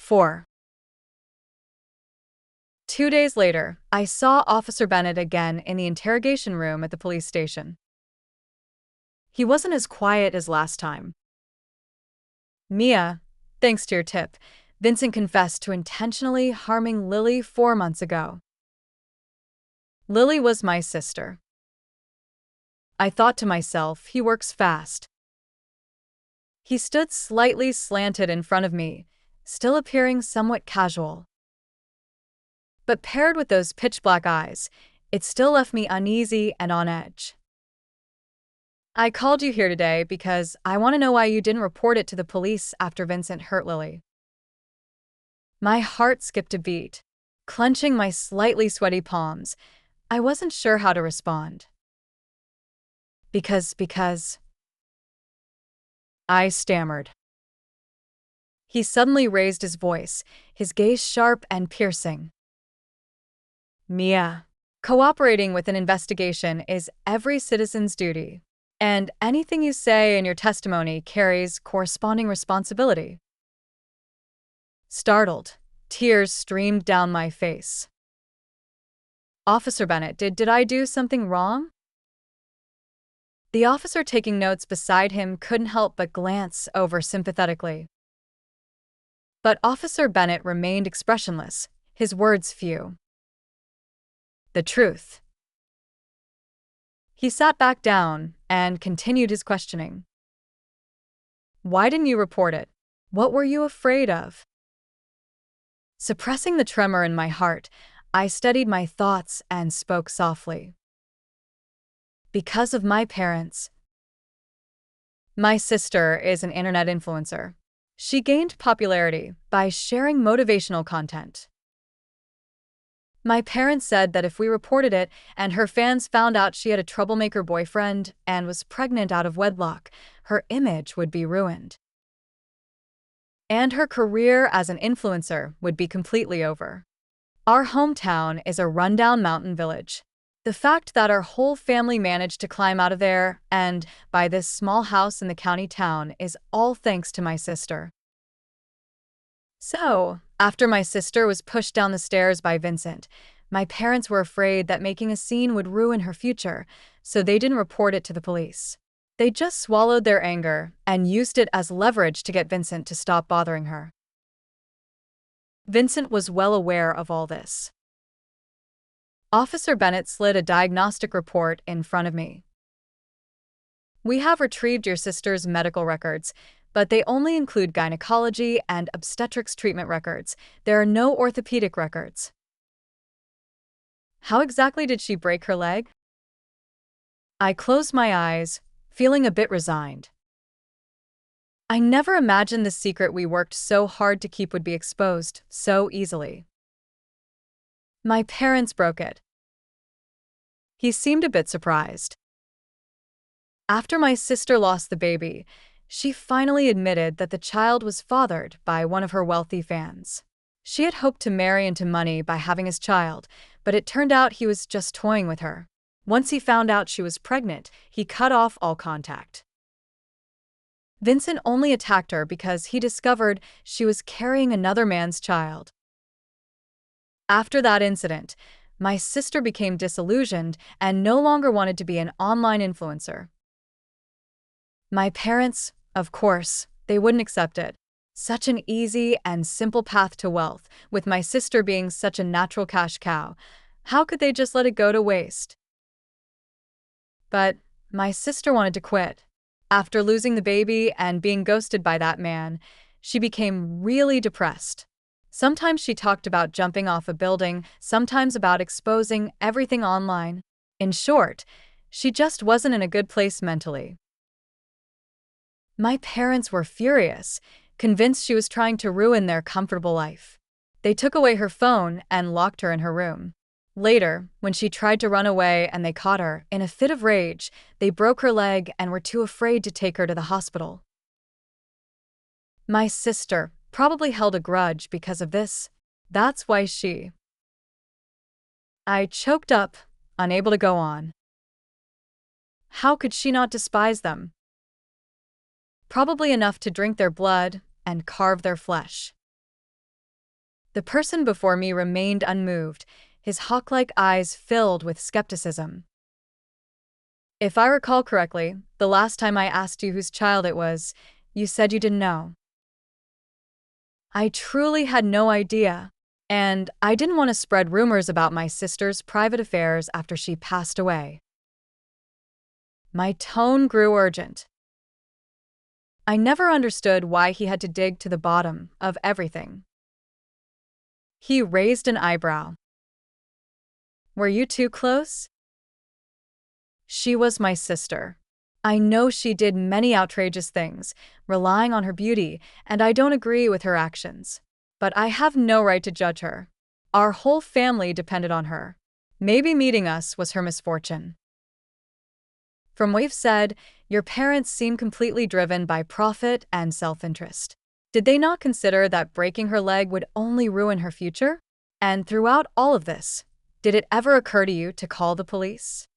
4. 2 days later, I saw Officer Bennett again in the interrogation room at the police station. He wasn't as quiet as last time. Mia, thanks to your tip, Vincent confessed to intentionally harming Lily 4 months ago. Lily was my sister. I thought to myself, he works fast. He stood slightly slanted in front of me, still appearing somewhat casual. But paired with those pitch-black eyes, it still left me uneasy and on edge. I called you here today because I want to know why you didn't report it to the police after Vincent hurt Lily. My heart skipped a beat. Clenching my slightly sweaty palms, I wasn't sure how to respond. Because I stammered. He suddenly raised his voice, his gaze sharp and piercing. Mia, cooperating with an investigation is every citizen's duty, and anything you say in your testimony carries corresponding responsibility. Startled, tears streamed down my face. Officer Bennett, did I do something wrong? The officer taking notes beside him couldn't help but glance over sympathetically. But Officer Bennett remained expressionless, his words few. The truth. He sat back down and continued his questioning. Why didn't you report it? What were you afraid of? Suppressing the tremor in my heart, I steadied my thoughts and spoke softly. Because of my parents. My sister is an internet influencer. She gained popularity by sharing motivational content. My parents said that if we reported it and her fans found out she had a troublemaker boyfriend and was pregnant out of wedlock, her image would be ruined. And her career as an influencer would be completely over. Our hometown is a rundown mountain village. The fact that our whole family managed to climb out of there and buy this small house in the county town is all thanks to my sister. So, after my sister was pushed down the stairs by Vincent, my parents were afraid that making a scene would ruin her future, so they didn't report it to the police. They just swallowed their anger and used it as leverage to get Vincent to stop bothering her. Vincent was well aware of all this. Officer Bennett slid a diagnostic report in front of me. We have retrieved your sister's medical records, but they only include gynecology and obstetrics treatment records. There are no orthopedic records. How exactly did she break her leg? I closed my eyes, feeling a bit resigned. I never imagined the secret we worked so hard to keep would be exposed so easily. My parents broke it. He seemed a bit surprised. After my sister lost the baby, she finally admitted that the child was fathered by one of her wealthy fans. She had hoped to marry into money by having his child, but it turned out he was just toying with her. Once he found out she was pregnant, he cut off all contact. Vincent only attacked her because he discovered she was carrying another man's child. After that incident, my sister became disillusioned and no longer wanted to be an online influencer. My parents, of course, they wouldn't accept it. Such an easy and simple path to wealth, with my sister being such a natural cash cow. How could they just let it go to waste? But my sister wanted to quit. After losing the baby and being ghosted by that man, she became really depressed. Sometimes she talked about jumping off a building, sometimes about exposing everything online. In short, she just wasn't in a good place mentally. My parents were furious, convinced she was trying to ruin their comfortable life. They took away her phone and locked her in her room. Later, when she tried to run away and they caught her, in a fit of rage, they broke her leg and were too afraid to take her to the hospital. My sister probably held a grudge because of this. That's why she... I choked up, unable to go on. How could she not despise them? Probably enough to drink their blood and carve their flesh. The person before me remained unmoved, his hawk-like eyes filled with skepticism. If I recall correctly, the last time I asked you whose child it was, you said you didn't know. I truly had no idea, and I didn't want to spread rumors about my sister's private affairs after she passed away. My tone grew urgent. I never understood why he had to dig to the bottom of everything. He raised an eyebrow. Were you too close? She was my sister. I know she did many outrageous things, relying on her beauty, and I don't agree with her actions. But I have no right to judge her. Our whole family depended on her. Maybe meeting us was her misfortune. From what you've said, your parents seem completely driven by profit and self-interest. Did they not consider that breaking her leg would only ruin her future? And throughout all of this, did it ever occur to you to call the police?